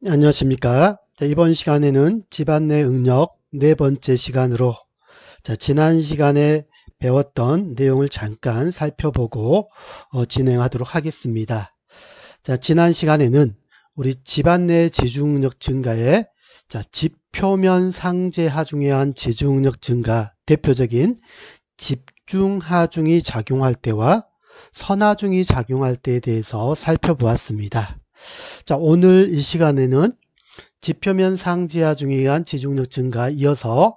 안녕하십니까. 이번 시간에는 집안 내 응력 네 번째 시간으로 지난 시간에 배웠던 내용을 잠깐 살펴보고 진행하도록 하겠습니다. 지난 시간에는 우리 집안 내 지중응력 증가에 집표면 상제 하중에 의한 지중응력 증가, 대표적인 집중하중이 작용할 때와 선하중이 작용할 때에 대해서 살펴보았습니다. 오늘 이 시간에는 지표면 상지하중에 의한 지중력 증가, 이어서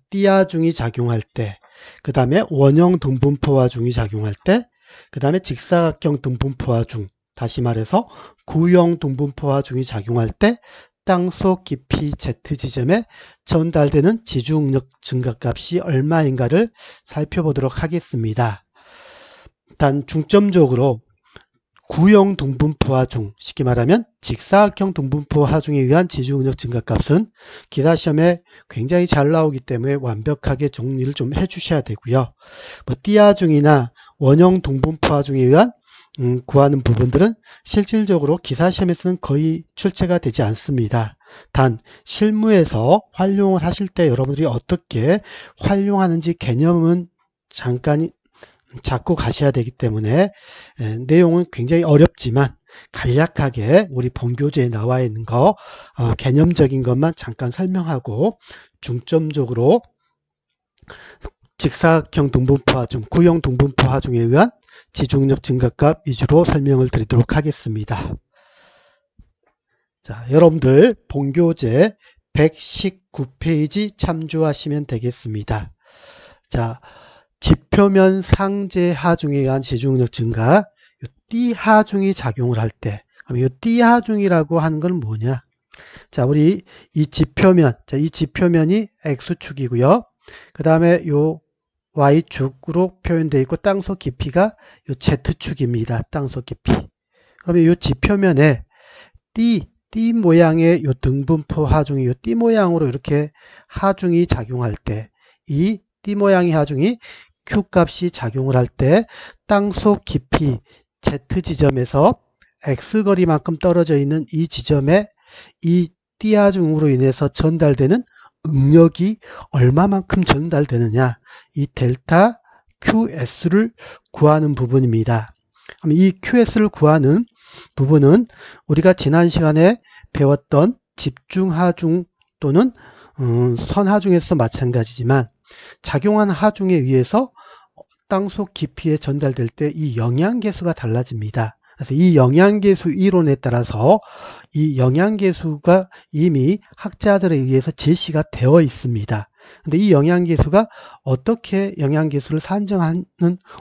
띠하중이 작용할 때, 그 다음에 원형 등분포화중이 작용할 때, 그 다음에 직사각형 등분포화중, 다시 말해서 구형 등분포화중이 작용할 때 땅속 깊이 Z지점에 전달되는 지중력 증가값이 얼마인가를 살펴보도록 하겠습니다. 일단 중점적으로 구형 등분포화중, 쉽게 말하면 직사각형 등분포화중에 의한 지중응력 증가값은 기사시험에 굉장히 잘 나오기 때문에 완벽하게 정리를 좀 해주셔야 되고요. 띠하중이나 원형 등분포화중에 의한 구하는 부분들은 실질적으로 기사시험에서는 거의 출제가 되지 않습니다. 단 실무에서 활용을 하실 때 여러분들이 어떻게 활용하는지 개념은 잠깐 잡고 가셔야 되기 때문에 내용은 굉장히 어렵지만 간략하게 우리 본교재에 나와 있는 거 개념적인 것만 잠깐 설명하고 중점적으로 직사각형 등분포화중, 구형 등분포화중에 의한 지중력 증가값 위주로 설명을 드리도록 하겠습니다. 여러분들 본교재 119페이지 참조하시면 되겠습니다. 지표면 상제 하중에 의한 지중력 증가, 띠하중이 작용을 할 때, 그럼 이 띠하중이라고 하는 건 뭐냐? 우리 이 지표면, 이 지표면이 X축이고요. 그 다음에 요 Y축으로 표현되어 있고 땅속 깊이가 요 Z축입니다. 땅속 깊이. 그러면 이 지표면에 띠 모양의 요 등분포 하중이 요 띠 모양으로 이렇게 하중이 작용할 때, 이 띠 모양의 하중이 Q값이 작용을 할 때 땅속 깊이 Z지점에서 X거리만큼 떨어져 있는 이 지점에 이 띠하중으로 인해서 전달되는 응력이 얼마만큼 전달되느냐, 이 델타 QS를 구하는 부분입니다. 그럼 이 QS를 구하는 부분은 우리가 지난 시간에 배웠던 집중하중 또는 선하중에서 마찬가지지만 작용한 하중에 의해서 땅속 깊이에 전달될 때 이 영향계수가 달라집니다. 그래서 이 영향계수 이론에 따라서 이 영향계수가 이미 학자들에 의해서 제시가 되어 있습니다. 근데 이 영향계수가 어떻게 영향계수를 산정하는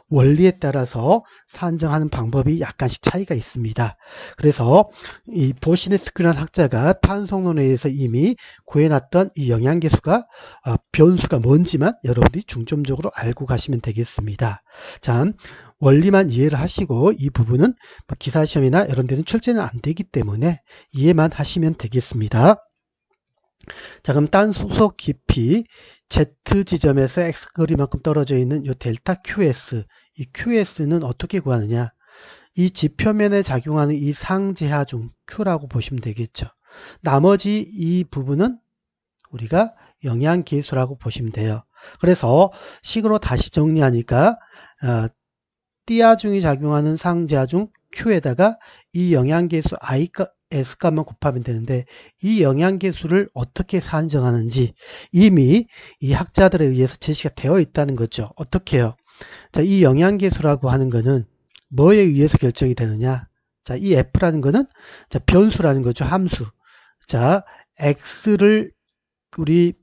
원리에 따라서 산정하는 방법이 약간씩 차이가 있습니다. 그래서 이 보시네스큐라는 학자가 탄성론에 의해서 이미 구해놨던 이 영향계수가 변수가 뭔지만 여러분들이 중점적으로 알고 가시면 되겠습니다. 자, 원리만 이해를 하시고 이 부분은 기사시험이나 이런 데는 출제는 안 되기 때문에 이해만 하시면 되겠습니다. 그럼 땅속 깊이 Z지점에서 X거리만큼 떨어져 있는 이 델타 QS, 이 QS는 어떻게 구하느냐? 이 지표면에 작용하는 이 상제하중 Q라고 보시면 되겠죠. 나머지 이 부분은 우리가 영향계수라고 보시면 돼요. 그래서 식으로 다시 정리하니까 띠하중이 작용하는 상제하중 Q에다가 이 영향계수 S값만 곱하면 되는데 이 영향계수를 어떻게 산정하는지 이미 이 학자들에 의해서 제시가 되어 있다는 거죠. 어떻게 해요? 이 영향계수라고 하는 거는 뭐에 의해서 결정이 되느냐? 이 F라는 거는 변수라는 거죠. 함수. X를 우리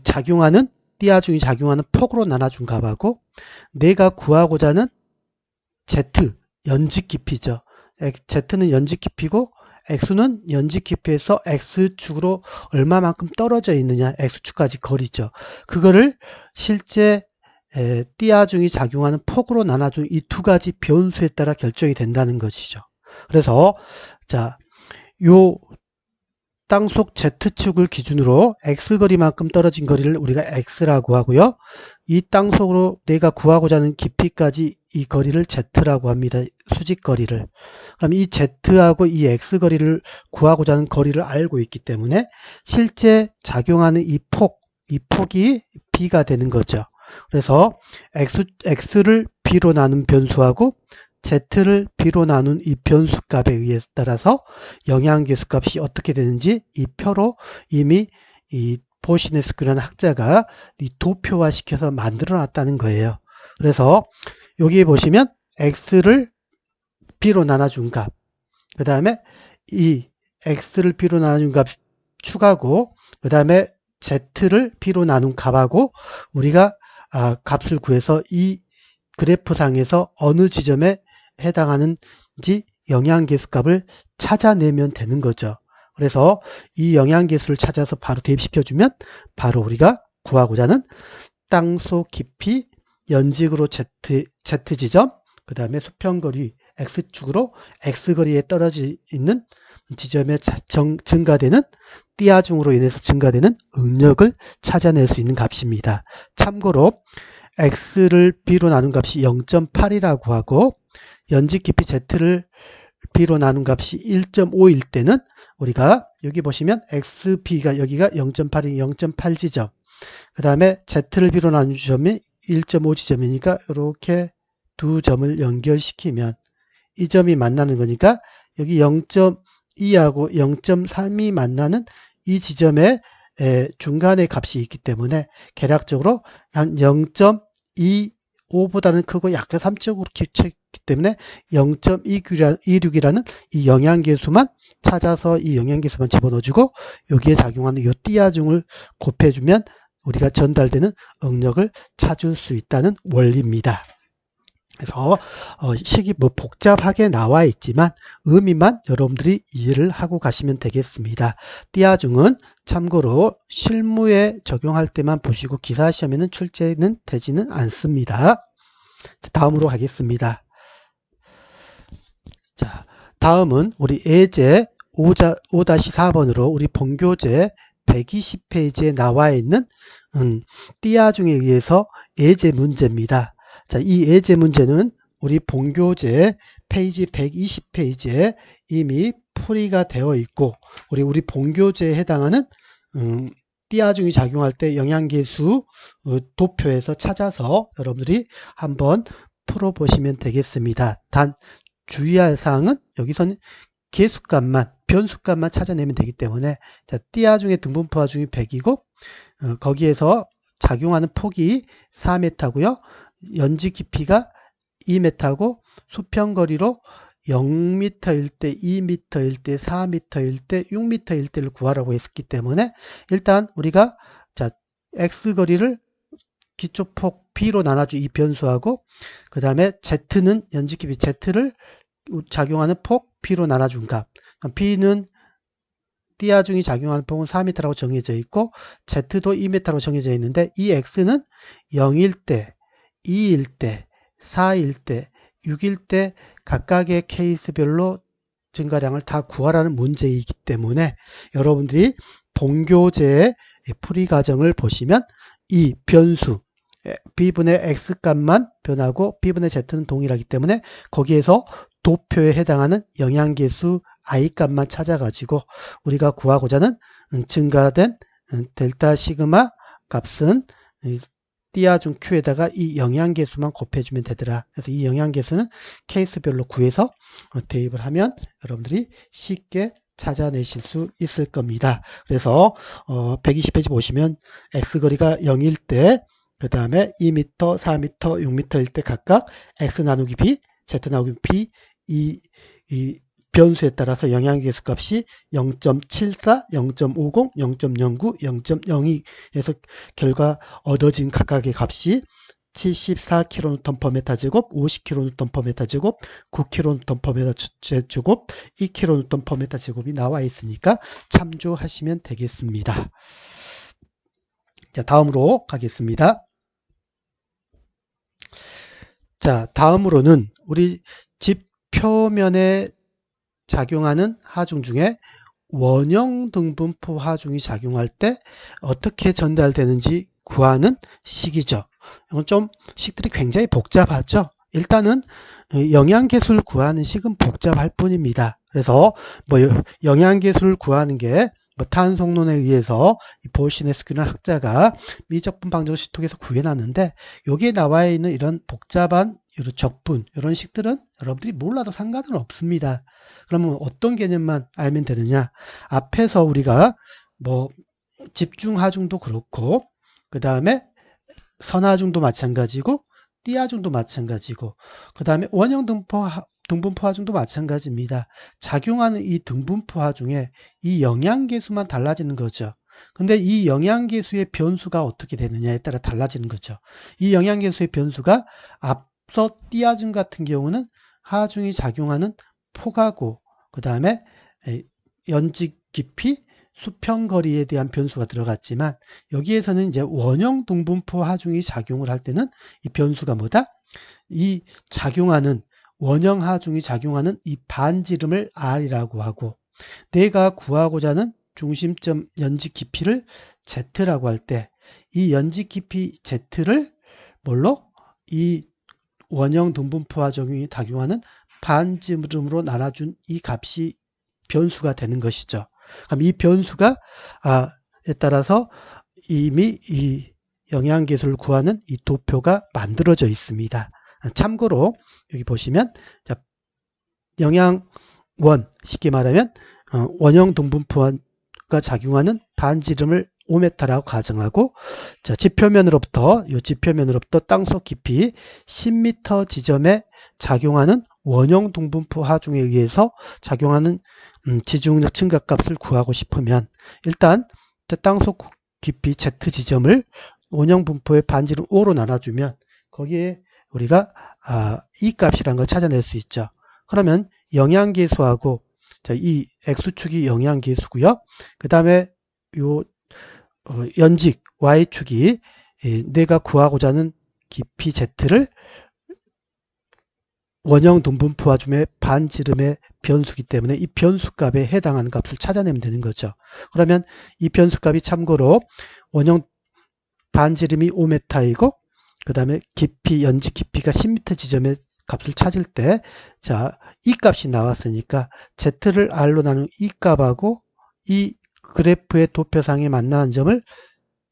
작용하는 띠하중이 작용하는 폭으로 나눠준 값하고 내가 구하고자 하는 Z, 연직 깊이죠. Z는 연직 깊이고 X는 연직 깊이에서 X축으로 얼마만큼 떨어져 있느냐, X축까지 거리죠. 그거를 실제 띠하중이 작용하는 폭으로 나눠준 이 두 가지 변수에 따라 결정이 된다는 것이죠. 그래서 요 땅속 Z축을 기준으로 X거리만큼 떨어진 거리를 우리가 X라고 하고요. 이 땅속으로 내가 구하고자 하는 깊이까지 이 거리를 Z라고 합니다. 수직 거리를. 그럼 이 Z하고 이 X 거리를 구하고자 하는 거리를 알고 있기 때문에 실제 작용하는 이 폭이 B가 되는 거죠. 그래서 X를 B로 나눈 변수하고 Z를 B로 나눈 이 변수 값에 의해 따라서 영향계수 값이 어떻게 되는지 이 표로 이미 이 보시네스크라는 학자가 이 도표화 시켜서 만들어 놨다는 거예요. 그래서 여기 보시면 X를 B로 나눠준 값, 그 다음에 이 X를 B로 나눠준 값 추가고, 그 다음에 Z를 B로 나눈 값하고 우리가 값을 구해서 이 그래프상에서 어느 지점에 해당하는지 영향계수 값을 찾아내면 되는 거죠. 그래서 이 영향계수를 찾아서 바로 대입시켜주면 바로 우리가 구하고자 하는 땅속 깊이 연직으로 Z지점, 그 다음에 수평거리 X축으로 X거리에 떨어져 있는 지점에 증가되는 띠아중으로 인해서 증가되는 응력을 찾아낼 수 있는 값입니다. 참고로 X를 B로 나눈 값이 0.8이라고 하고 연직 깊이 Z를 B로 나눈 값이 1.5일 때는 우리가 여기 보시면 XB가 여기가 0.8이 0.8 지점, 그 다음에 Z를 B로 나눈 지점이 1.5 지점이니까 이렇게 두 점을 연결시키면 이 점이 만나는 거니까 여기 0.2하고 0.3이 만나는 이 지점에 중간의 값이 있기 때문에 계략적으로 한 0.25보다는 크고 약간 3쪽으로 기체했기 때문에 0.26이라는 이 영향계수만 찾아서 이 영향계수만 집어넣어주고 여기에 작용하는 이 띠아중을 곱해주면 우리가 전달되는 응력을 찾을 수 있다는 원리입니다. 그래서 식이 뭐 복잡하게 나와 있지만 의미만 여러분들이 이해를 하고 가시면 되겠습니다. 띠아중은 참고로 실무에 적용할 때만 보시고 기사 시험에는 출제는 되지는 않습니다. 다음으로 가겠습니다. 자, 다음은 우리 예제 5-4번으로 우리 본교재 120페이지에 나와 있는 띠아중에 의해서 예제 문제입니다. 자, 이 예제 문제는 우리 본교재 페이지 120페이지에 이미 풀이가 되어 있고 우리 본교재에 해당하는 띠아중이 작용할 때 영향계수 도표에서 찾아서 여러분들이 한번 풀어보시면 되겠습니다. 단 주의할 사항은 여기서는 계수값만 변수값만 찾아내면 되기 때문에 자, 띠아중의 등분포화중이 100이고 거기에서 작용하는 폭이 4m고요. 연지 깊이가 2m고 수평거리로 0m일 때, 2m일 때, 4m일 때, 6m일 때를 구하라고 했기 때문에 일단 우리가 자 x거리를 기초폭 b로 나눠주 이 변수하고 그 다음에 z는 연지 깊이 z를 작용하는 폭 b로 나눠준 값. b는 띠아중이 작용하는 폭은 4m라고 정해져 있고 z도 2m라고 정해져 있는데 이 x는 0일 때, 2일 때, 4일 때, 6일 때 각각의 케이스별로 증가량을 다 구하라는 문제이기 때문에 여러분들이 본교재의 풀이 과정을 보시면 이 변수 b분의 x값만 변하고 b분의 z는 동일하기 때문에 거기에서 도표에 해당하는 영향계수 i값만 찾아가지고 우리가 구하고자 하는 증가된 델타 시그마 값은 띠아중 Q에다가 이 영향계수만 곱해주면 되더라. 그래서 이 영향계수는 케이스별로 구해서 대입을 하면 여러분들이 쉽게 찾아내실 수 있을 겁니다. 그래서 120페이지 보시면 x거리가 0일 때, 그 다음에 2m, 4m, 6m일 때 각각 x 나누기 b, z 나누기 b 이 변수에 따라서 영향계수 값이 0.74, 0.50, 0.09, 0.02에서 결과 얻어진 각각의 값이 74kN/m제곱, 50kN/m제곱, 9kN/m제곱, 2kN/m제곱이 나와 있으니까 참조하시면 되겠습니다. 자, 다음으로 가겠습니다. 자, 다음으로는 우리 집 표면에 작용하는 하중 중에 원형 등분포 하중이 작용할 때 어떻게 전달되는지 구하는 식이죠. 이건 좀 식들이 굉장히 복잡하죠. 일단은 영양계수를 구하는 식은 복잡할 뿐입니다. 그래서 뭐 영양계수를 구하는 게 뭐 탄속론에 의해서 보시네스큐라는 학자가 미적분 방정식 시톡에서 구해놨는데 여기에 나와 있는 이런 복잡한 이런 적분 이런 식들은 여러분들이 몰라도 상관은 없습니다. 그러면 어떤 개념만 알면 되느냐? 앞에서 우리가 뭐 집중하중도 그렇고 그 다음에 선하중도 마찬가지고 띠하중도 마찬가지고 그 다음에 원형 등분포 하중도 마찬가지입니다. 작용하는 이 등분포 하중에 이 영양계수만 달라지는 거죠. 근데 이 영양계수의 변수가 어떻게 되느냐에 따라 달라지는 거죠. 이 영양계수의 변수가 앞서 띠하중 같은 경우는 하중이 작용하는 폭하고 그 다음에 연직 깊이 수평거리에 대한 변수가 들어갔지만 여기에서는 이제 원형 등분포 하중이 작용을 할 때는 이 변수가 뭐다? 이 작용하는 원형 하중이 작용하는 이 반지름을 R이라고 하고 내가 구하고자 하는 중심점 연직 깊이를 Z라고 할 때 이 연직 깊이 Z를 뭘로? 이 원형 등분포 하중이 작용하는 반지름으로 나눠준 이 값이 변수가 되는 것이죠. 그럼 이 변수가 에 따라서 이미 이 영양계수를 구하는 이 도표가 만들어져 있습니다. 참고로 여기 보시면 자, 영양원 쉽게 말하면 원형 등분포가 작용하는 반지름을 5m라고 가정하고 자, 지표면으로부터 땅속 깊이 10m 지점에 작용하는 원형 등분포 하중에 의해서 작용하는 지중력 증가값을 구하고 싶으면 일단 땅속 깊이 Z 지점을 원형 분포의 반지름 5로 나눠주면 거기에 우리가 이 값이라는 걸 찾아낼 수 있죠. 그러면 영양계수하고 자, 이 X축이 영양계수고요. 그 다음에 요 연직 Y축이 내가 구하고자 하는 깊이 Z를 원형 등분포 하중의 반지름의 변수기 때문에 이 변수값에 해당하는 값을 찾아내면 되는 거죠. 그러면 이 변수값이 참고로 원형 반지름이 5m이고 그 다음에 깊이 연직 깊이가 10m 지점의 값을 찾을 때 자, 이 값이 나왔으니까 Z를 R로 나눈 이 값하고 이 그래프의 도표상에 만나는 점을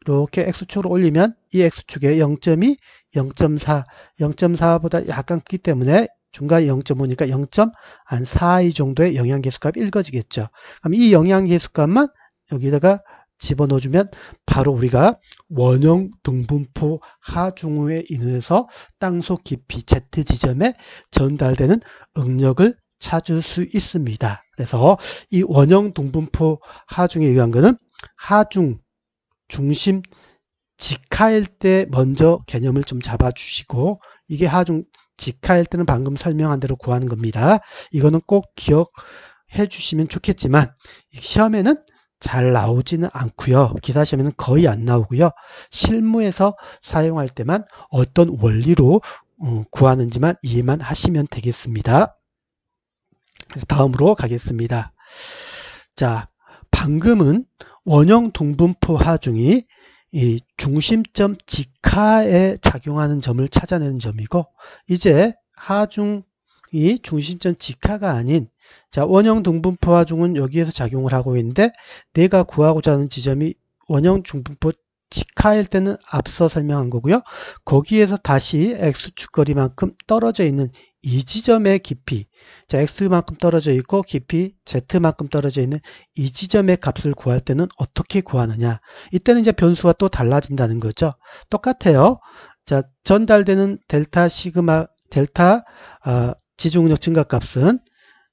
이렇게 X축으로 올리면 이 X축의 0.2, 0.4, 0.4보다 약간 크기 때문에 중간에 0.5니까 0.42 정도의 영양계수값이 읽어지겠죠. 그럼 이 영양계수값만 여기다가 집어넣어주면 바로 우리가 원형 등분포 하중에 인해서 땅속 깊이 Z 지점에 전달되는 응력을 찾을 수 있습니다. 그래서 이 원형 등분포 하중에 의한 것은 하중 중심 직하일 때 먼저 개념을 좀 잡아주시고 이게 하중 직하일 때는 방금 설명한 대로 구하는 겁니다. 이거는 꼭 기억해 주시면 좋겠지만 시험에는 잘 나오지는 않고요. 기사 시험에는 거의 안 나오고요. 실무에서 사용할 때만 어떤 원리로 구하는지만 이해만 하시면 되겠습니다. 그래서 다음으로 가겠습니다. 자, 방금은 원형 등분포 하중이 이 중심점 직하에 작용하는 점을 찾아내는 점이고 이제 하중이 중심점 직하가 아닌 자, 원형 등분포 하중은 여기에서 작용을 하고 있는데 내가 구하고자 하는 지점이 원형 등분포 직하일 때는 앞서 설명한 거고요. 거기에서 다시 X축 거리만큼 떨어져 있는 이 지점의 깊이 자, X만큼 떨어져 있고 깊이 Z만큼 떨어져 있는 이 지점의 값을 구할 때는 어떻게 구하느냐 이때는 이제 변수가 또 달라진다는 거죠. 똑같아요. 자, 전달되는 델타 시그마 델타 지중력 증가값은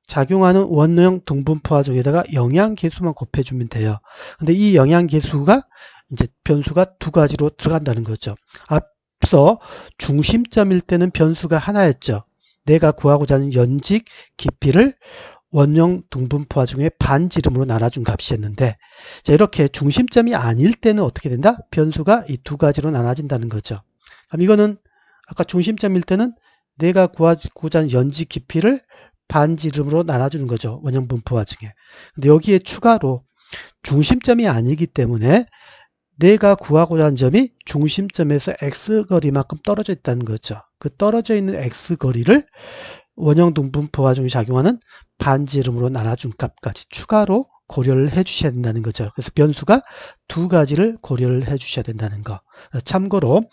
작용하는 원형 등분포 하중에다가 영양계수만 곱해주면 돼요. 근데 이 영양계수가 이제 변수가 두 가지로 들어간다는 거죠. 앞서 중심점일 때는 변수가 하나였죠. 내가 구하고자 하는 연직 깊이를 원형 등분포 하중의 반지름으로 나눠준 값이었는데 자, 이렇게 중심점이 아닐 때는 어떻게 된다? 변수가 이 두 가지로 나눠진다는 거죠. 그럼 이거는 아까 중심점일 때는 내가 구하고자 하는 연직 깊이를 반지름으로 나눠주는 거죠. 원형 분포 하중에. 근데 여기에 추가로 중심점이 아니기 때문에 내가 구하고자 하는 점이 중심점에서 x거리만큼 떨어져 있다는 거죠. 그 떨어져 있는 x거리를 원형 등분포 화중이 작용하는 반지름으로 나눠준 값까지 추가로 고려를 해 주셔야 된다는 거죠. 그래서 변수가 두 가지를 고려를 해 주셔야 된다는 거. 참고로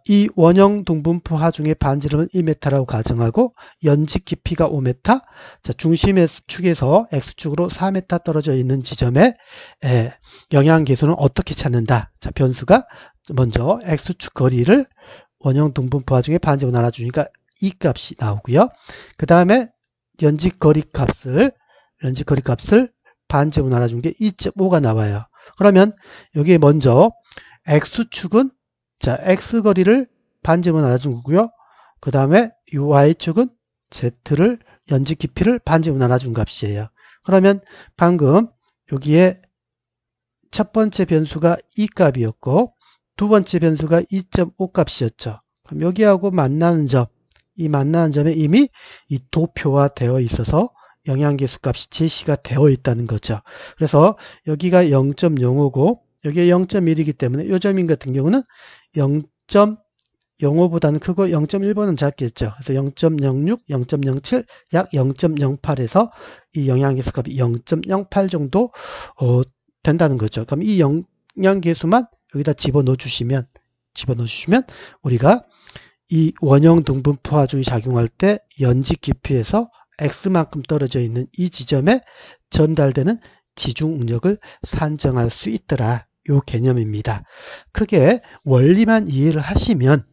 이 원형 등분포 하중의 반지름은 1m라고 가정하고 연직 깊이가 5m, 중심의 축에서 x축으로 4m 떨어져 있는 지점에 영향계수는 어떻게 찾는다? 자, 변수가 먼저 x축 거리를 원형 등분포 하중의 반지름으로 나눠주니까 이 값이 나오고요. 그 다음에 연직거리 값을 반지름으로 나눠준 게 2.5가 나와요. 그러면 여기에 먼저 x축은 x거리를 반지름으로 나눠준 거고요. 그 다음에 y축은 z를 연직 깊이를 반지름으로 나눠준 값이에요. 그러면 방금 여기에 첫 번째 변수가 이 값이었고 두 번째 변수가 2.5 값이었죠. 그럼 여기하고 만나는 점, 이 만나는 점에 이미 이 도표화되어 있어서 영향계수 값이 제시가 되어 있다는 거죠. 그래서 여기가 0.05고 여기에 0.1이기 때문에 이 점인 같은 경우는 0.05보다는 크고 0.1보다는 작겠죠. 그래서 0.06, 0.07, 약 0.08에서 이 영향계수 값이 0.08 정도 된다는 거죠. 그럼 이 영향계수만 여기다 집어넣어 주시면 우리가 이 원형 등분포 하중이 작용할 때 연직 깊이에서 x만큼 떨어져 있는 이 지점에 전달되는 지중 응력을 산정할 수 있더라. 요 개념입니다. 크게 원리만 이해를 하시면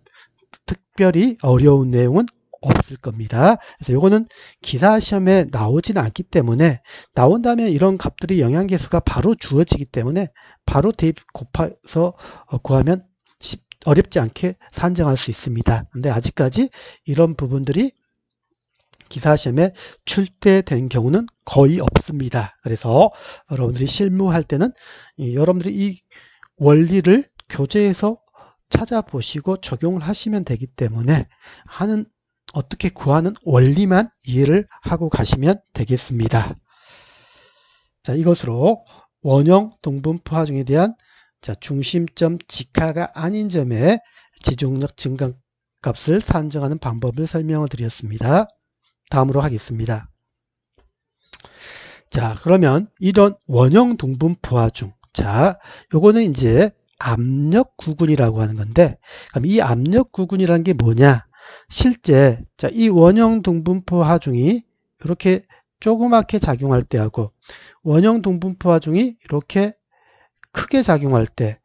특별히 어려운 내용은 없을 겁니다. 그래서 요거는 기사 시험에 나오진 않기 때문에 나온다면 이런 값들이 영향계수가 바로 주어지기 때문에 바로 대입 곱해서 구하면 어렵지 않게 산정할 수 있습니다. 근데 아직까지 이런 부분들이 기사시험에 출제된 경우는 거의 없습니다. 그래서 여러분들이 실무할 때는 여러분들이 이 원리를 교재에서 찾아보시고 적용을 하시면 되기 때문에 어떻게 구하는 원리만 이해를 하고 가시면 되겠습니다. 자, 이것으로 원형 등분포 하중에 대한 중심점 직하가 아닌 점의 지중력 증가값을 산정하는 방법을 설명을 드렸습니다. 다음으로 하겠습니다. 자, 그러면 이런 원형 등분포 하중, 요거는 이제 압력 구근이라고 하는 건데, 그럼 이 압력 구근이라는 게 뭐냐? 실제 이 원형 등분포 하중이 이렇게 조그맣게 작용할 때하고 원형 등분포 하중이 이렇게 크게 작용할 때,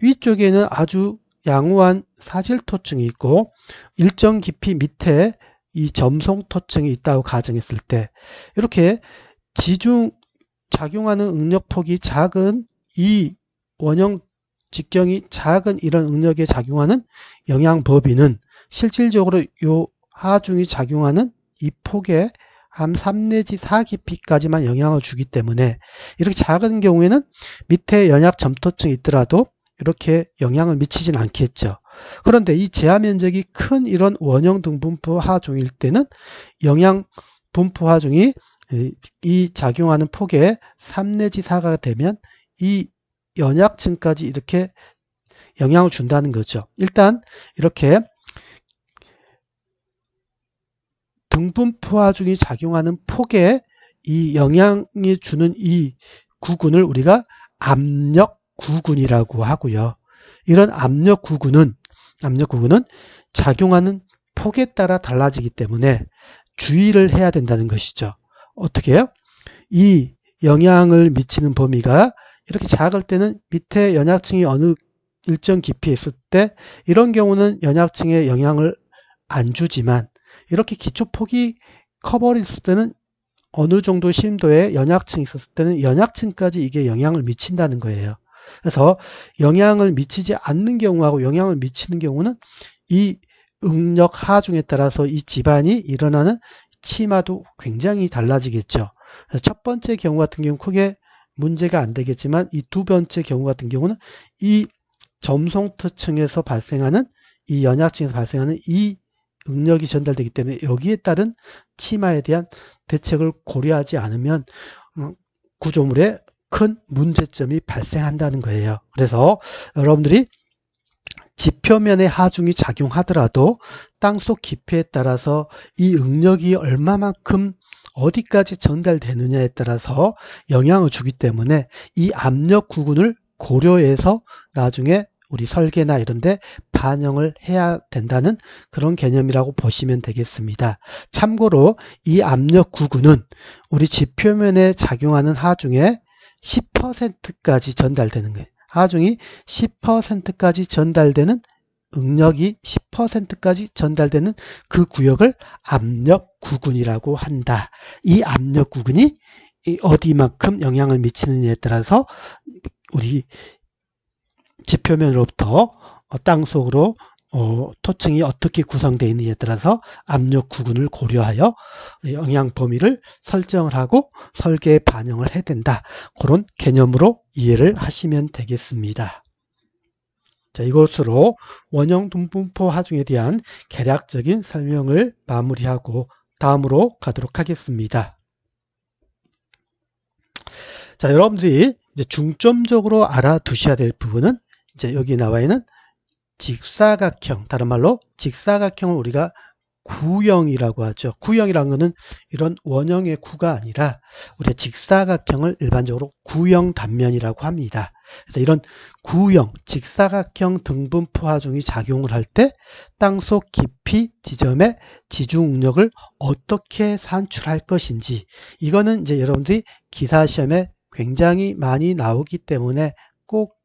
위쪽에는 아주 양호한 사질토층이 있고 일정 깊이 밑에 이 점송토층이 있다고 가정했을 때, 이렇게 지중 작용하는 응력폭이 작은 이 원형 직경이 작은 이런 응력에 작용하는 영향법인은 실질적으로 요 하중이 작용하는 이 폭에 한 3 내지 4 깊이까지만 영향을 주기 때문에 이렇게 작은 경우에는 밑에 연약 점토층이 있더라도 이렇게 영향을 미치진 않겠죠. 그런데 이 제하 면적이 큰 이런 원형 등분포 하중일 때는 영향 분포 하중이 이 작용하는 폭에 3 내지 4가 되면 이 연약층까지 이렇게 영향을 준다는 거죠. 일단 이렇게 등분포 하중이 작용하는 폭에 이 영향이 주는 이 구근을 우리가 압력 구근이라고 하고요. 이런 압력 구근은 작용하는 폭에 따라 달라지기 때문에 주의를 해야 된다는 것이죠. 어떻게 해요? 이 영향을 미치는 범위가 이렇게 작을 때는 밑에 연약층이 어느 일정 깊이에 있을 때 이런 경우는 연약층에 영향을 안 주지만 이렇게 기초폭이 커버렸을 때는 어느 정도 심도의 연약층이 있었을 때는 연약층까지 이게 영향을 미친다는 거예요. 그래서 영향을 미치지 않는 경우하고 영향을 미치는 경우는 이 응력 하중에 따라서 이 집안이 일어나는 치마도 굉장히 달라지겠죠. 그래서 첫 번째 경우 같은 경우 크게 문제가 안 되겠지만 이 두 번째 경우 같은 경우는 이 점송토층에서 발생하는 이 연약층에서 발생하는 이 응력이 전달되기 때문에 여기에 따른 치마에 대한 대책을 고려하지 않으면 구조물의 큰 문제점이 발생한다는 거예요. 그래서 여러분들이 지표면에 하중이 작용하더라도 땅속 깊이에 따라서 이 응력이 얼마만큼 어디까지 전달되느냐에 따라서 영향을 주기 때문에 이 압력 구근을 고려해서 나중에 우리 설계나 이런 데 반영을 해야 된다는 그런 개념이라고 보시면 되겠습니다. 참고로 이 압력 구근은 우리 지표면에 작용하는 하중의 10%까지 전달되는 거예요. 하중이 10%까지 전달되는 응력이 10%까지 전달되는 그 구역을 압력 구근이라고 한다. 이 압력 구근이 어디만큼 영향을 미치느냐에 따라서 우리 지표면으로부터 땅속으로 토층이 어떻게 구성되어 있느냐에 따라서 압력 구근을 고려하여 영향 범위를 설정을 하고 설계에 반영을 해야 된다. 그런 개념으로 이해를 하시면 되겠습니다. 자, 이것으로 원형 둥분포 하중에 대한 개략적인 설명을 마무리하고 다음으로 가도록 하겠습니다. 자, 여러분들이 이제 중점적으로 알아두셔야 될 부분은 이제 여기 나와 있는 직사각형, 다른 말로 직사각형을 우리가 구형이라고 하죠. 구형이라는 것은 이런 원형의 구가 아니라 우리가 직사각형을 일반적으로 구형 단면이라고 합니다. 그래서 이런 구형, 직사각형 등분포 하중이 작용을 할 때 땅속 깊이 지점의 지중응력을 어떻게 산출할 것인지, 이거는 이제 여러분들이 기사시험에 굉장히 많이 나오기 때문에 꼭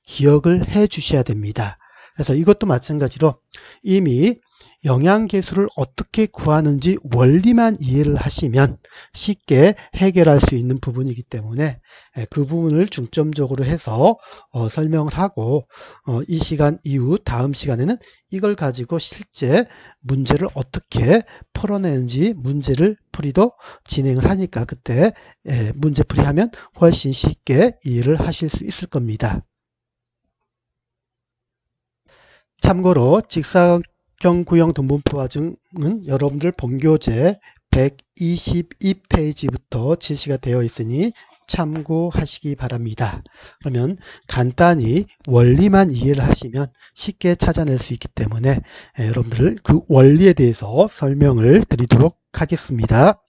기억을 해 주셔야 됩니다. 그래서 이것도 마찬가지로 이미 영양계수를 어떻게 구하는지 원리만 이해를 하시면 쉽게 해결할 수 있는 부분이기 때문에 그 부분을 중점적으로 해서 설명을 하고 이 시간 이후 다음 시간에는 이걸 가지고 실제 문제를 어떻게 풀어내는지 문제를 풀이도 진행을 하니까 그때 문제풀이 하면 훨씬 쉽게 이해를 하실 수 있을 겁니다. 참고로 직사각형 구형 등분포 하중은 여러분들 본교재 122페이지부터 제시가 되어 있으니 참고하시기 바랍니다. 그러면 간단히 원리만 이해를 하시면 쉽게 찾아낼 수 있기 때문에 여러분들 그 원리에 대해서 설명을 드리도록 하겠습니다.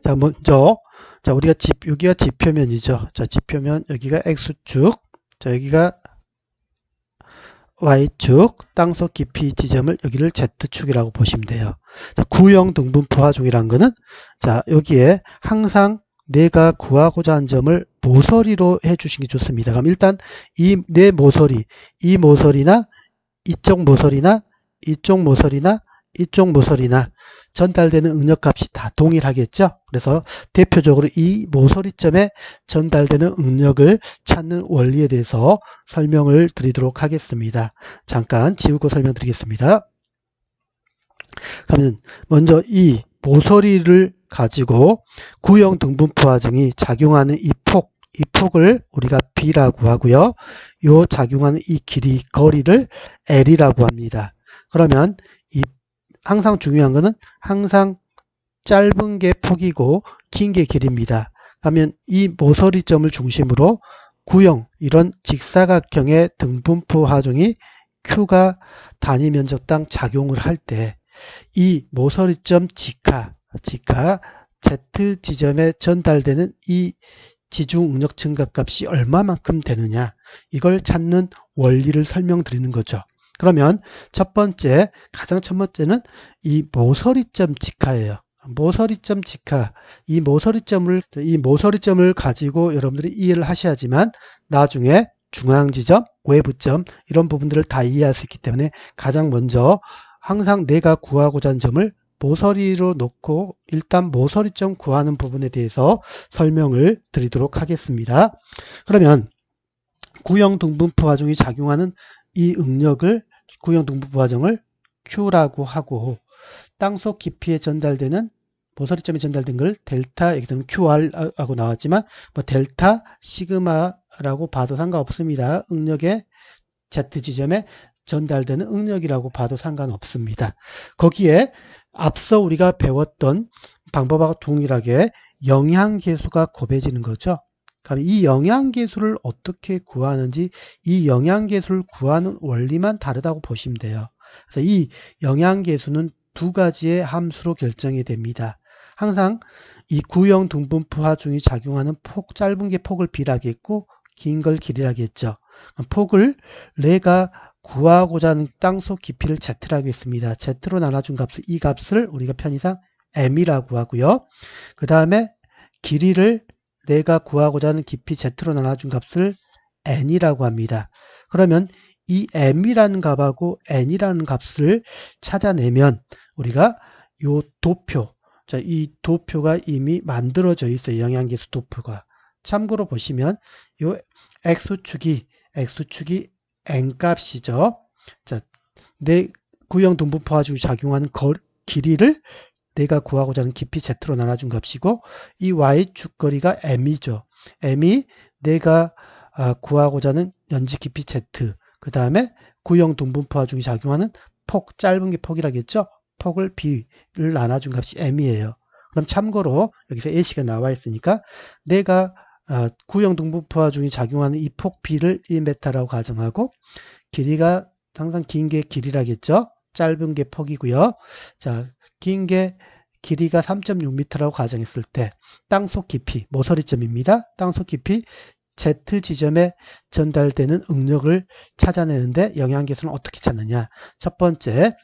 자, 먼저 우리가 여기가 지표면이죠. 자, 지표면 여기가 X축, 자, 여기가 Y축, 땅속 깊이 지점을 여기를 Z축이라고 보시면 돼요. 자, 구형 등분포 하중이란 거는 자, 여기에 항상 내가 구하고자 한 점을 모서리로 해 주시는 게 좋습니다. 그럼 일단 내 모서리, 이 모서리나 이쪽 모서리나 이쪽 모서리나 이쪽 모서리나 전달되는 응력값이 다 동일하겠죠. 그래서 대표적으로 이 모서리점에 전달되는 응력을 찾는 원리에 대해서 설명을 드리도록 하겠습니다. 잠깐 지우고 설명드리겠습니다. 그러면 먼저 이 모서리를 가지고 구형 등분포 하중이 작용하는 이 폭을 우리가 B라고 하고요. 요 작용하는 이 길이, 거리를 L이라고 합니다. 그러면 항상 중요한 거는 항상 짧은 게 폭이고 긴 게 길입니다. 그러면 이 모서리점을 중심으로 구형, 이런 직사각형의 등분포 하중이 Q가 단위 면적당 작용을 할 때 이 모서리점 직하 Z 지점에 전달되는 이 지중응력 증가값이 얼마만큼 되느냐, 이걸 찾는 원리를 설명드리는 거죠. 그러면 가장 첫 번째는 이 모서리점 직하예요. 모서리점 직하, 이 모서리점을 가지고 여러분들이 이해를 하셔야지만 나중에 중앙지점, 외부점 이런 부분들을 다 이해할 수 있기 때문에 가장 먼저 항상 내가 구하고자 하는 점을 모서리로 놓고 일단 모서리점 구하는 부분에 대해서 설명을 드리도록 하겠습니다. 그러면 구형 등분포 하중이 작용하는 이 응력을 구형 등분포 하중을 Q라고 하고 땅속 깊이에 전달되는 모서리점에 전달된 걸 델타, 여기서는 QR하고 나왔지만 뭐 델타 시그마라고 봐도 상관없습니다. 응력의 Z지점에 전달되는 응력이라고 봐도 상관없습니다. 거기에 앞서 우리가 배웠던 방법하고 동일하게 영향계수가 곱해지는 거죠. 그럼 이 영양계수를 어떻게 구하는지 이 영양계수를 구하는 원리만 다르다고 보시면 돼요. 그래서 이 영양계수는 두 가지의 함수로 결정이 됩니다. 항상 이 구형 등분포 하중이 작용하는 폭, 짧은 게 폭을 B라겠고 긴 걸 길이라겠죠. 폭을 내가 구하고자 하는 땅속 깊이를 Z라고 했습니다. Z로 나눠준 값을 이 값을 우리가 편의상 M이라고 하고요. 그 다음에 길이를 내가 구하고자 하는 깊이 Z로 나눠준 값을 N이라고 합니다. 그러면 이 M이라는 값하고 N이라는 값을 찾아내면 우리가 요 도표, 자, 이 도표가 이미 만들어져 있어요. 영양계수 도표가. 참고로 보시면 요 X축이 N값이죠. 자, 내 구형 등분포 가지고 작용하는 길이를 내가 구하고자 하는 깊이 Z로 나눠준 값이고 이 Y축 거리가 M이죠. M이 내가 구하고자 하는 연지 깊이 Z, 그 다음에 구형 등분포 하중이 작용하는 폭, 짧은 게 폭이라겠죠. 폭을 B를 나눠준 값이 M이에요. 그럼 참고로 여기서 A씨가 나와 있으니까 내가 구형 등분포 하중이 작용하는 이 폭 B를 1m라고 가정하고 길이가 항상 긴 게 길이라겠죠. 짧은 게 폭이고요. 자, 긴 게 길이가 3.6m라고 가정했을 때 땅속 깊이, 모서리점입니다. 땅속 깊이 Z 지점에 전달되는 응력을 찾아내는데 영양계수는 어떻게 찾느냐. 첫 번째,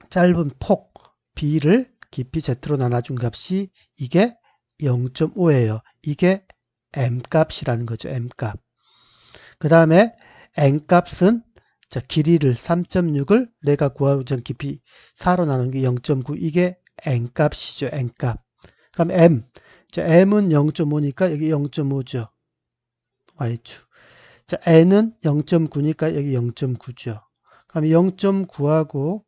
짧은 폭 B를 깊이 Z로 나눠준 값이 이게 0.5예요. 이게 M값이라는 거죠. M값. 그 다음에 N값은 자, 길이를 3.6을 내가 구하고자 하는 깊이 4로 나누는 게 0.9 이게 N값이죠. N값. 그럼 M. 자, M은 0.5니까 여기 0.5죠. Y축. 자, N은 0.9니까 여기 0.9죠. 그럼 0.9하고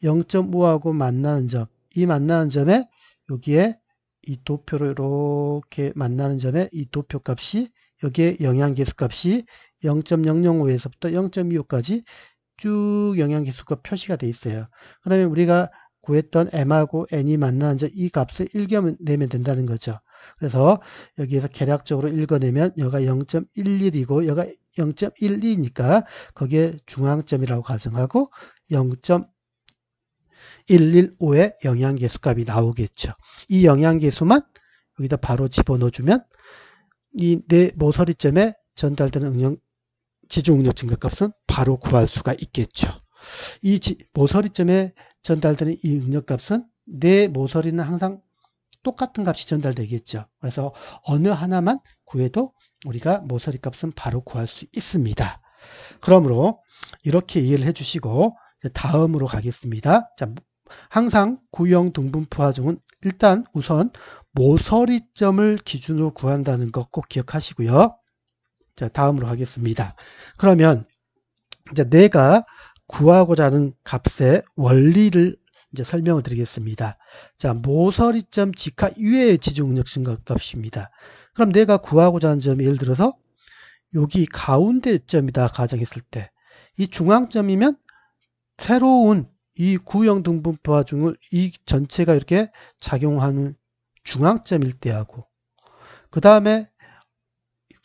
0.5하고 만나는 점. 이 만나는 점에 여기에 이 도표로 이렇게 만나는 점에 이 도표 값이 여기에 영양계수 값이 0.005에서부터 0.25까지 쭉 영양계수가 표시가 되어 있어요. 그러면 우리가 구했던 M하고 N이 만나는 점 이 값을 읽어내면 된다는 거죠. 그래서 여기에서 계략적으로 읽어내면 여기가 0.11이고 여기가 0.12니까 거기에 중앙점이라고 가정하고 0.115의 영양계수 값이 나오겠죠. 이 영양계수만 여기다 바로 집어넣어주면 이 내 모서리점에 전달되는 지중응력 증가값은 바로 구할 수가 있겠죠. 이 모서리점에 전달되는 이 응력값은 내 모서리는 항상 똑같은 값이 전달되겠죠. 그래서 어느 하나만 구해도 우리가 모서리 값은 바로 구할 수 있습니다. 그러므로 이렇게 이해를 해주시고 다음으로 가겠습니다. 자, 항상 구형 등분포 하중은 일단 우선 모서리점을 기준으로 구한다는 거 꼭 기억하시고요. 자, 다음으로 하겠습니다. 그러면 이제 내가 구하고자 하는 값의 원리를 이제 설명을 드리겠습니다. 자, 모서리점 직하 이외의 지중응력 증가값입니다. 그럼 내가 구하고자 하는 점이 예를 들어서 여기 가운데 점이다 가정했을 때 이 중앙점이면 새로운 이 구형 등분포 하중을 이 전체가 이렇게 작용하는 중앙점일 때하고 그 다음에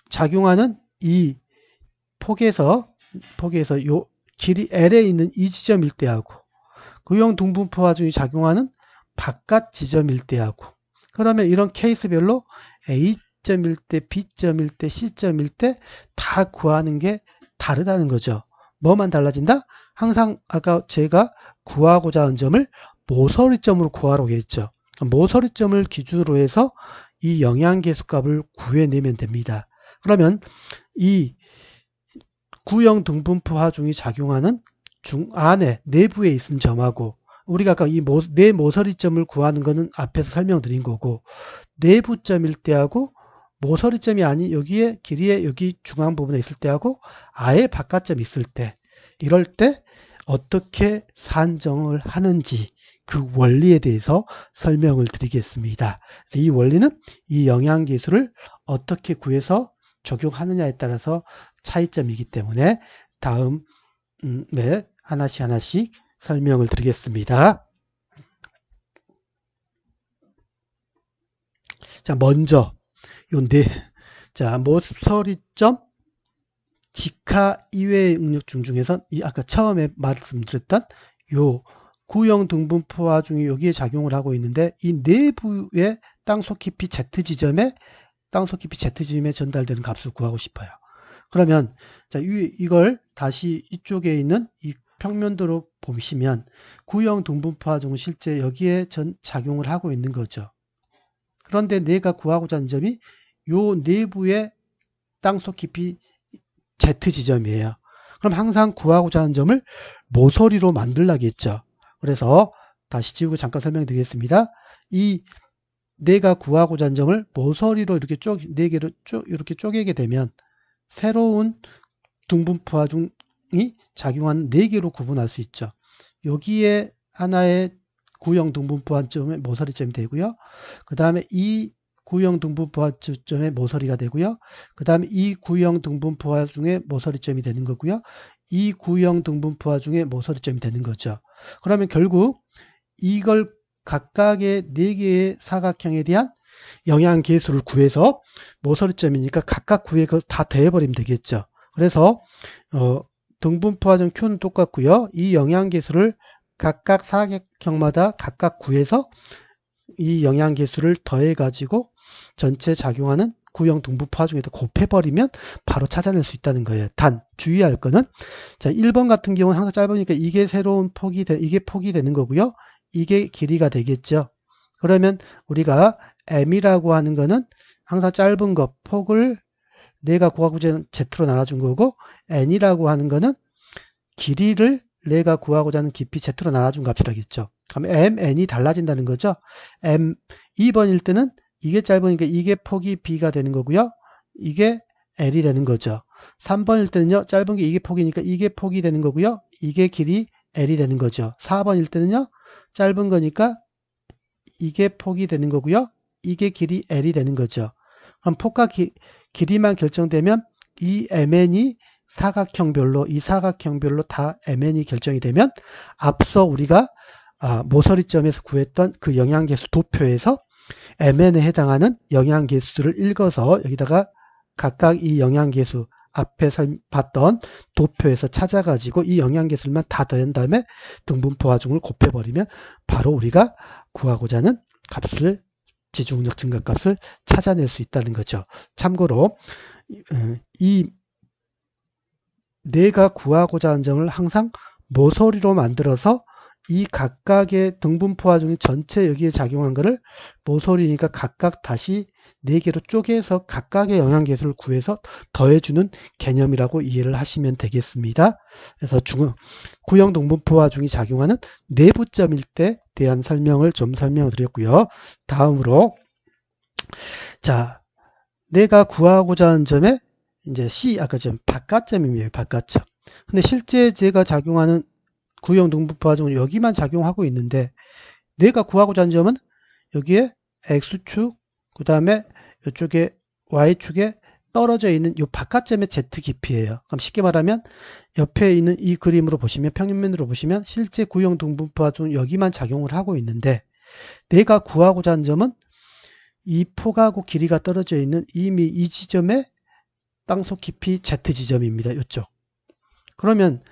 작용하는 이 폭에서 요 길이 L에 있는 이 지점일 때하고 구형 등분포 하중이 작용하는 바깥 지점일 때하고 그러면 이런 케이스별로 A점일 때, B점일 때, C점일 때 다 구하는 게 다르다는 거죠. 뭐만 달라진다? 항상 아까 제가 구하고자 하는 점을 모서리점으로 구하라고 했죠. 모서리점을 기준으로 해서 이 영양계수 값을 구해내면 됩니다. 그러면 이 구형 등분포 하중이 작용하는 안에 내부에 있는 점하고 우리가 아까 이 내 모서리점을 구하는 거는 앞에서 설명드린 거고 내부점일 때하고 모서리점이 아닌 여기에 길이에 여기 중앙 부분에 있을 때하고 아예 바깥점이 있을 때 이럴 때 어떻게 산정을 하는지 그 원리에 대해서 설명을 드리겠습니다. 이 원리는 이 영양계수를 어떻게 구해서 적용하느냐에 따라서 차이점이기 때문에 다음에 하나씩 설명을 드리겠습니다. 자, 먼저 자, 모서리점 직하 이외의 응력중 중에서 아까 처음에 말씀드렸던 요 구형 등분포 하중이 여기에 작용을 하고 있는데 이 내부의 땅속 깊이 Z지점에 전달되는 값을 구하고 싶어요. 그러면 자, 이걸 다시 이쪽에 있는 이 평면도로 보시면 구형 등분포 하중은 실제 여기에 작용을 하고 있는 거죠. 그런데 내가 구하고자 하는 점이 요 내부의 땅속 깊이 Z지점이에요. 그럼 항상 구하고자 하는 점을 모서리로 만들라겠죠. 그래서 다시 지우고 잠깐 설명드리겠습니다. 이 내가 구하고자 하는 점을 모서리로 이렇게 네 개로 이렇게 쪼개게 되면 새로운 등분포 하중이 작용한 4개로 구분할 수 있죠. 여기에 하나의 구형 등분포 하중의 모서리점이 되고요. 그 다음에 이 구형 등분포 하중의 모서리가 되고요. 그 다음에 이 구형 등분포 하중의 모서리점이 되는 거고요. 이 구형 등분포 하중의 모서리점이 되는 거죠. 그러면 결국 이걸 각각의 4개의 사각형에 대한 영향계수를 구해서 모서리점이니까 각각 구해서 다 더해버리면 되겠죠. 그래서 등분포 하중 Q는 똑같고요. 이 영향계수를 각각 사각형마다 각각 구해서 이 영향계수를 더해 가지고 전체 작용하는 구형 등분포 하중에다 곱해버리면 바로 찾아낼 수 있다는 거예요. 단 주의할 거는 자 1번 같은 경우는 항상 짧으니까 이게 새로운 이게 폭이 되는 거고요. 이게 길이가 되겠죠. 그러면 우리가 m이라고 하는 거는 항상 짧은 거 폭을 내가 구하고자 하는 z로 나눠준 거고 n이라고 하는 거는 길이를 내가 구하고자 하는 깊이 z로 나눠준 값이라겠죠. 그럼 m, n이 달라진다는 거죠. 2번일 때는 이게 짧으니까 이게 폭이 b가 되는 거고요. 이게 l이 되는 거죠. 3번일 때는요. 짧은 게 이게 폭이니까 이게 폭이 되는 거고요. 이게 길이 l이 되는 거죠. 4번일 때는요. 짧은 거니까 이게 폭이 되는 거고요. 이게 길이 l이 되는 거죠. 그럼 폭과 길이만 결정되면 이 mn이 이 사각형별로 다 mn이 결정이 되면 앞서 우리가 모서리점에서 구했던 그 영향계수 도표에서 mn에 해당하는 영향계수를 읽어서 여기다가 각각 이 영향계수 앞에 봤던 도표에서 찾아가지고 이 영향계수만 다 더한 다음에 등분포 하중을 곱해버리면 바로 우리가 구하고자 하는 값을 지중력 증가값을 찾아낼 수 있다는 거죠. 참고로 이 내가 구하고자 하는 점을 항상 모서리로 만들어서 이 각각의 등분포 하중이 전체 여기에 작용한 거를 모서리니까 각각 다시 4개로 쪼개서 각각의 영향계수를 구해서 더해주는 개념이라고 이해를 하시면 되겠습니다. 그래서 구형 등분포 하중이 작용하는 내부점일 때 대한 설명을 좀 설명을 드렸고요. 다음으로 자 내가 구하고자 하는 점에 이제 C 아까 좀 바깥점입니다. 바깥점. 근데 실제 제가 작용하는 구형 등분포 하중은 여기만 작용하고 있는데 내가 구하고자 하는 점은 여기에 X축 그 다음에 이쪽에 Y축에 떨어져 있는 이 바깥점의 Z 깊이에요. 그럼 쉽게 말하면 옆에 있는 이 그림으로 보시면 평면으로 보시면 실제 구형 등분포 하중은 여기만 작용을 하고 있는데 내가 구하고자 하는 점은 이 폭하고 길이가 떨어져 있는 이미 이 지점의 땅속 깊이 Z지점입니다. 이쪽. 그러면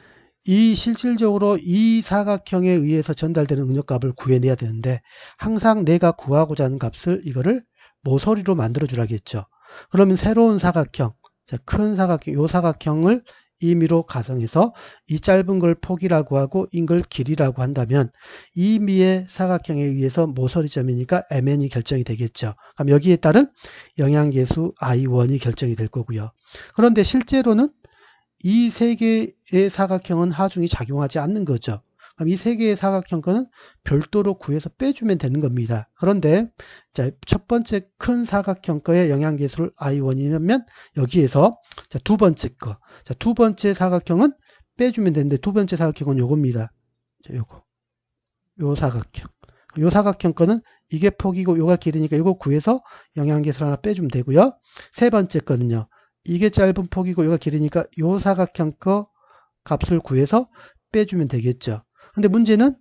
이 실질적으로 이 사각형에 의해서 전달되는 응력값을 구해내야 되는데 항상 내가 구하고자 하는 값을 이거를 모서리로 만들어 주라겠죠. 그러면 새로운 사각형, 큰 사각형, 이 사각형을 임의로 가정해서 이 짧은 걸 폭이라고 하고 이걸 길이라고 한다면 임의의 사각형에 의해서 모서리점이니까 mn이 결정이 되겠죠. 그럼 여기에 따른 영향계수 I1이 결정이 될 거고요. 그런데 실제로는 이 3개의 사각형은 하중이 작용하지 않는 거죠. 그럼 이 3개의 사각형 거는 별도로 구해서 빼주면 되는 겁니다. 그런데 자, 첫 번째 큰 사각형 거의 영향계수를 I1이면 여기에서 자, 두 번째 거. 자, 두 번째 사각형은 빼주면 되는데 두 번째 사각형은 요겁니다. 자, 요 사각형. 요 사각형 거는 이게 폭이고 요가 길이니까 요거 구해서 영향계수를 하나 빼주면 되고요. 세 번째 거는요. 이게 짧은 폭이고 요가 길이니까 요 사각형 거 값을 구해서 빼주면 되겠죠. 근데 문제는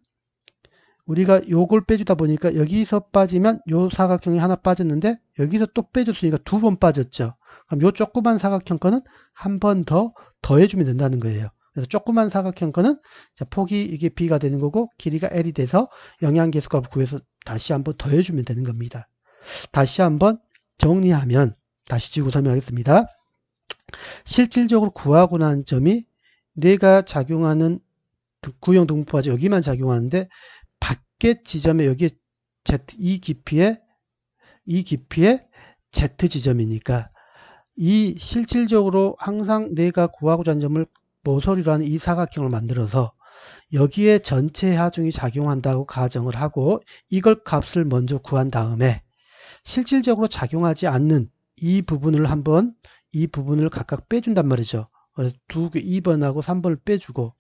우리가 요걸 빼주다 보니까 여기서 빠지면 요 사각형이 하나 빠졌는데 여기서 또 빼줬으니까 2번 빠졌죠. 그럼 요 조그만 사각형 거는 한 번 더 더해주면 된다는 거예요. 그래서 조그만 사각형 거는 폭이 이게 b가 되는 거고 길이가 l이 돼서 영양계수값을 구해서 다시 한번 더해주면 되는 겁니다. 다시 한번 정리하면 다시 지고 설명하겠습니다. 실질적으로 구하고 난 점이 내가 작용하는 구형 등분포화지 여기만 작용하는데 밖에 지점에 여기에 Z, 이 깊이에 Z 지점이니까 이 실질적으로 항상 내가 구하고자 하는 점을 모서리로 하는 이 사각형을 만들어서 여기에 전체 하중이 작용한다고 가정을 하고 이걸 값을 먼저 구한 다음에 실질적으로 작용하지 않는 이 부분을 각각 빼준단 말이죠. 그래서 2번하고 3번을 빼주고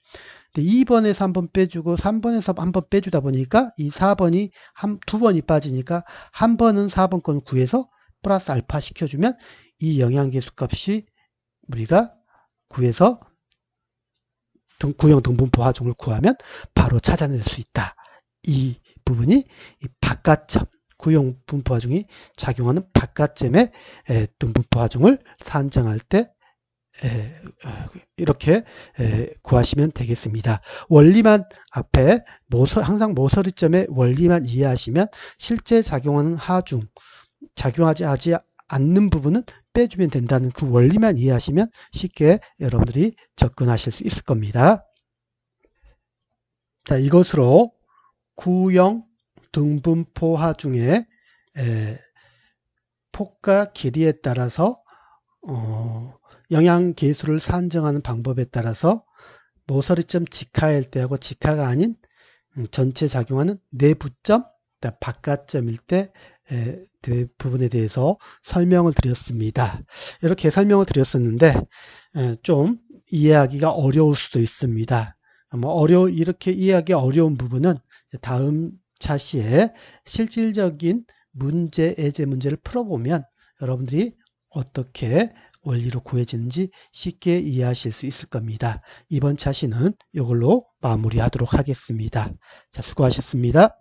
2번에서 1번 빼주고 3번에서 1번 빼주다 보니까 이 4번이 2번이 빠지니까 한 번은 4번 건 구해서 플러스 알파 시켜주면 이 영양계수 값이 우리가 구해서 구형 등분포 하중을 구하면 바로 찾아낼 수 있다. 이 부분이 이 바깥점 구형 분포 하중이 작용하는 바깥점의 등분포 하중을 산정할 때 이렇게 구하시면 되겠습니다. 원리만 앞에 항상 모서리점의 원리만 이해하시면 실제 작용하는 하중 작용하지 않는 부분은 빼주면 된다는 그 원리만 이해하시면 쉽게 여러분들이 접근하실 수 있을 겁니다. 자, 이것으로 구형 등분포 하중의 폭과 길이에 따라서 영양계수를 산정하는 방법에 따라서 모서리점 직하일 때하고 직하가 아닌 전체 작용하는 내부점, 바깥점일 때 부분에 대해서 설명을 드렸습니다. 이렇게 설명을 드렸었는데 좀 이해하기가 어려울 수도 있습니다. 이렇게 이해하기 어려운 부분은 다음 차시에 실질적인 문제, 예제 문제를 풀어보면 여러분들이 어떻게 원리로 구해지는지 쉽게 이해하실 수 있을 겁니다. 이번 차시는 이걸로 마무리하도록 하겠습니다. 자, 수고하셨습니다.